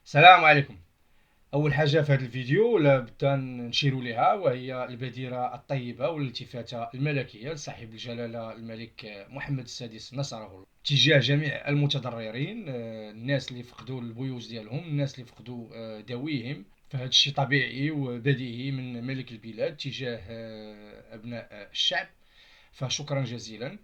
السلام عليكم. اول حاجه في هذا الفيديو لابد نشير لها، وهي البديره الطيبه والالتفاته الملكيه لصاحب الجلاله الملك محمد السادس نصره الله تجاه جميع المتضررين، الناس اللي فقدوا البيوت ديالهم، الناس اللي فقدوا ذويهم. فهذا الشيء طبيعي وبديهي من ملك البلاد تجاه ابناء الشعب، فشكرا جزيلا.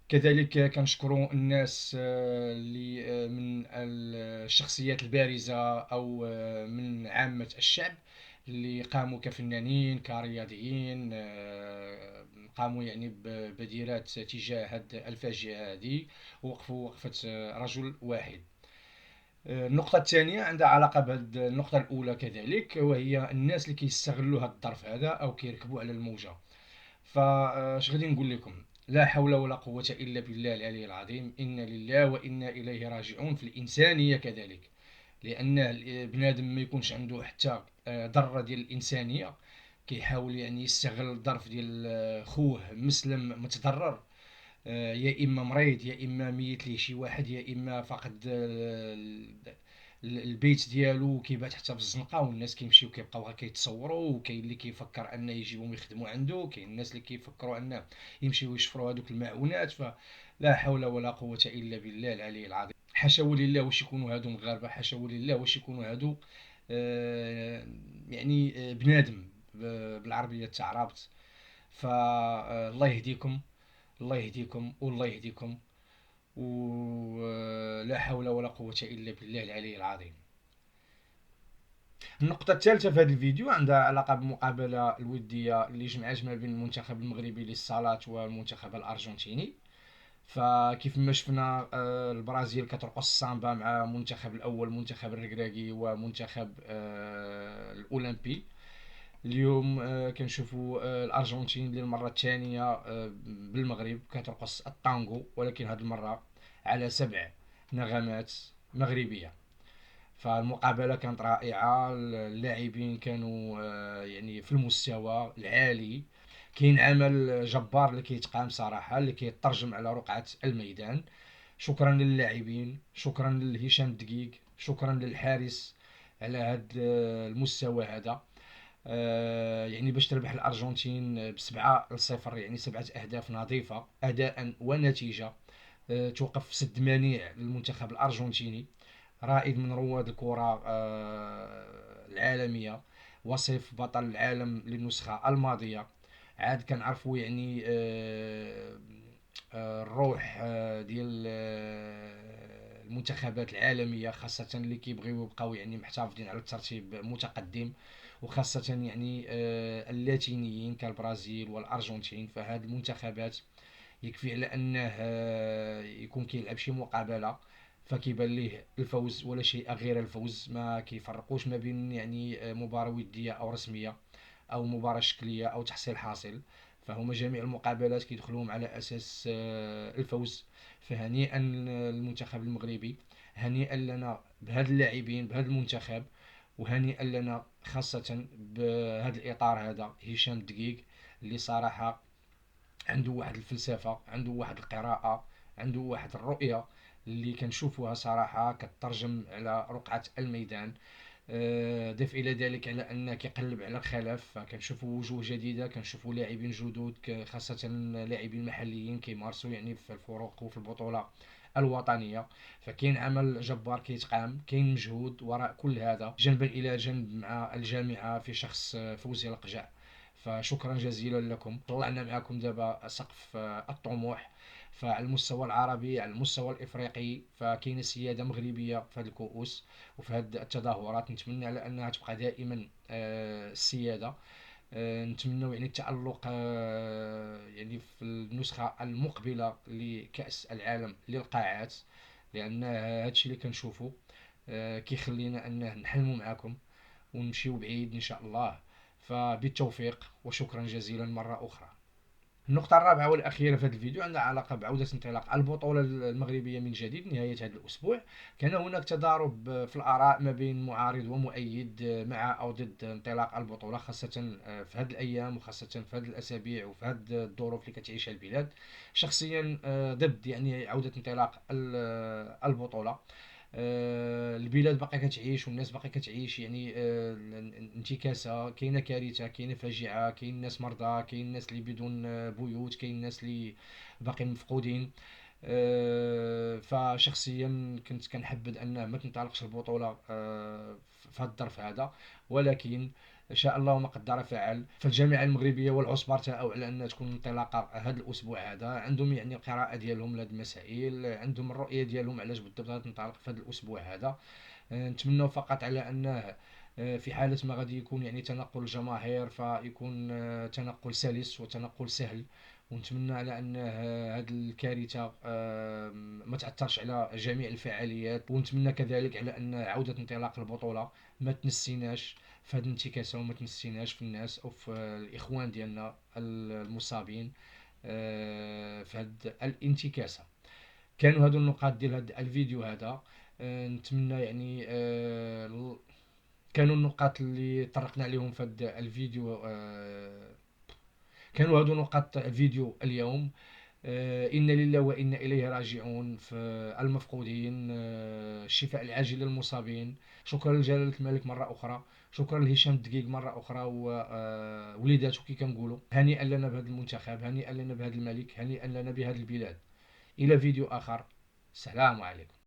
كذلك كنشكروا الناس اللي من الشخصيات البارزة أو من عامة الشعب اللي قاموا كفنانين كرياضيين، قاموا يعني ببديرات تجاه هاد الفاجعة هذه، ووقفوا وقفة رجل واحد. النقطة الثانية عندها علاقة بهاد النقطة الأولى كذلك، وهي الناس اللي كيستغلوا هاد الظرف هذا أو كيركبوا على الموجة. فاش غادي نقول لكم؟ لا حول ولا قوة إلا بالله العلي العظيم، إنا لله وإنا إليه راجعون. في الإنسانية كذلك، لأن بنادم ما يكونش عنده حتى ذرة ديال الإنسانية، كيحاول يعني يستغل الظرف ديال خوه مسلم متضرر، يا اما مريض، يا اما ميت ليه شي واحد، يا اما فقد البيت ديالو كيبات حتى في الزنقه، والناس كيمشيو كيبقاو غير كيتصوروا، وكاين اللي كيفكر انه يجيبهم يخدموا عنده، كاين الناس اللي كيفكروا انه يمشيو يشفروا هذوك المعونات. فلا حول ولا قوه الا بالله العلي العظيم. حاشا ولله واش يكونوا هادو مغاربه، حاشا ولله واش يكونوا هادو يعني بنادم بالعربيه تاع رابط. فالله يهديكم، الله يهديكم والله يهديكم، ولا حول ولا قوة إلا بالله العلي العظيم. النقطة الثالثة في هذا الفيديو عندها علاقة بالمقابلة الودية اللي جمعت ما بين المنتخب المغربي للصالات والمنتخب الأرجنتيني. فكيف ما شفنا البرازيل كترقص السامبا مع المنتخب الأول، منتخب الركراكي ومنتخب الأولمبي. اليوم كنشوفوا الارجنتين للمره الثانيه بالمغرب كترقص التانغو، ولكن هذه المره على 7 نغمات مغربيه. فالمقابله كانت رائعه، اللاعبين كانوا يعني في المستوى العالي. كاين عمل جبار اللي كيتقام صراحه، اللي كيترجم على رقعه الميدان. شكرا للاعبين، شكرا لهشام الدقيق، شكرا للحارس على هذا المستوى هذا. يعني باش تربح الارجنتين ب7-0، يعني 7 اهداف نظيفه اداء ونتيجه، توقف سد منيع للمنتخب الارجنتيني، رائد من رواد الكره العالميه، وصيف بطل العالم للنسخه الماضيه. عاد كنعرفوا يعني الروح ديال المنتخبات العالميه، خاصه اللي كيبغيو يبقاو يعني محتفظين على الترتيب متقدم، وخاصه يعني اللاتينيين كالبرازيل والارجنتين. فهاد المنتخبات يكفي على انه يكون كيلعب شي مقابله فكيبان ليه الفوز ولا شيء غير الفوز، ما كيفرقوش ما بين يعني مباراه وديه او رسميه او مباراه شكليه او تحصيل حاصل. فهما جميع المقابلات كيدخلوهم على اساس الفوز. فهنيئا المنتخب المغربي، هنيئا لنا بهاد اللاعبين بهذا المنتخب، وهنيئا لنا خاصة بهذا الإطار هذا هشام الدقيق، اللي صراحة عنده واحد الفلسفة، عنده واحد القراءة، عنده واحد الرؤية اللي كنشوفوها صراحة كترجم على رقعة الميدان. ضف الى ذلك على ان كيقلب على الخلف، فكنشوفوا وجوه جديده، كنشوفوا لاعبين جدد، خاصه لاعبين محليين كيمارسوا يعني في الفروق وفي البطوله الوطنيه. فكاين عمل جبار كيتقام، كاين مجهود وراء كل هذا جنبا الى جنب مع الجامعه في شخص فوزي القجع. فشكرا جزيلا لكم، طلعنا معكم دابا سقف الطموح. فعلى المستوى العربي، على المستوى الافريقي، فكاينه سياده مغربيه في هذه الكؤوس وفي هذه التظاهرات. نتمنى على انها تبقى دائما السياده. نتمنى يعني التألق يعني في النسخة المقبلة لكأس العالم للقاعات، لأن هذا الشيء اللي كنشوفه كيخلينا أنه نحلموا معكم ونمشيو بعيد إن شاء الله. فبالتوفيق وشكرا جزيلا مرة أخرى. النقطة الرابعة والأخيرة في هذا الفيديو عندها علاقة بعودة انطلاق البطولة المغربية من جديد نهاية هذا الأسبوع. كان هناك تضارب في الآراء ما بين معارض ومؤيد مع أو ضد انطلاق البطولة، خاصة في هذه الأيام وخاصة في هذه الأسابيع وفي هذه الظروف اللي كتعيشها البلاد. شخصيا ضد يعني عودة انطلاق البطولة. البلاد باقا كتعيش والناس باقا كتعيش، يعني انتكاسة، كاينة كارثة، كاينة فاجعة، كاين ناس مرضى، كاين ناس اللي بدون بيوت، كاين ناس اللي باقيين مفقودين. فشخصيا كنت كنحبذ انه ما تنطلقش البطوله في هذا الظرف هذا، ولكن شاء الله ما قدر فعل. فالجامعه المغربيه والعصبر تاعو على ان تكون انطلاقه هذا الاسبوع هذا، عندهم يعني القراءه ديالهم لهذه المسائل، عندهم الرؤيه ديالهم علاش بالضبط غتنطلق في هذا الاسبوع هذا. نتمنى فقط على انه في حالة ما غادي يكون يعني تنقل الجماهير فيكون تنقل سلس وتنقل سهل. ونتمنى على ان هذه الكارثة ما تأثرش على جميع الفعاليات، ونتمنى كذلك على ان عودة انطلاق البطولة ما تنسيناش في هذه الانتكاسة، وما تنسيناش في الناس او في الاخوان ديالنا المصابين في هذه الانتكاسة. كانوا هادو النقاط ديال هذا الفيديو هذا. نتمنى يعني كانوا النقاط اللي طرقنا عليهم في هذا الفيديو. كانوا هادو نقاط الفيديو اليوم. إنا لله وإنا إليه راجعون في المفقودين، الشفاء العاجل للمصابين. شكرا لجلالة الملك مرة أخرى، شكرا لهشام الدقيق مرة أخرى ووليداته كي كنقولوا. هنيئا لنا بهذا المنتخب، هنيئا لنا بهذا الملك، هنيئا لنا بهذه البلاد. إلى فيديو آخر، السلام عليكم.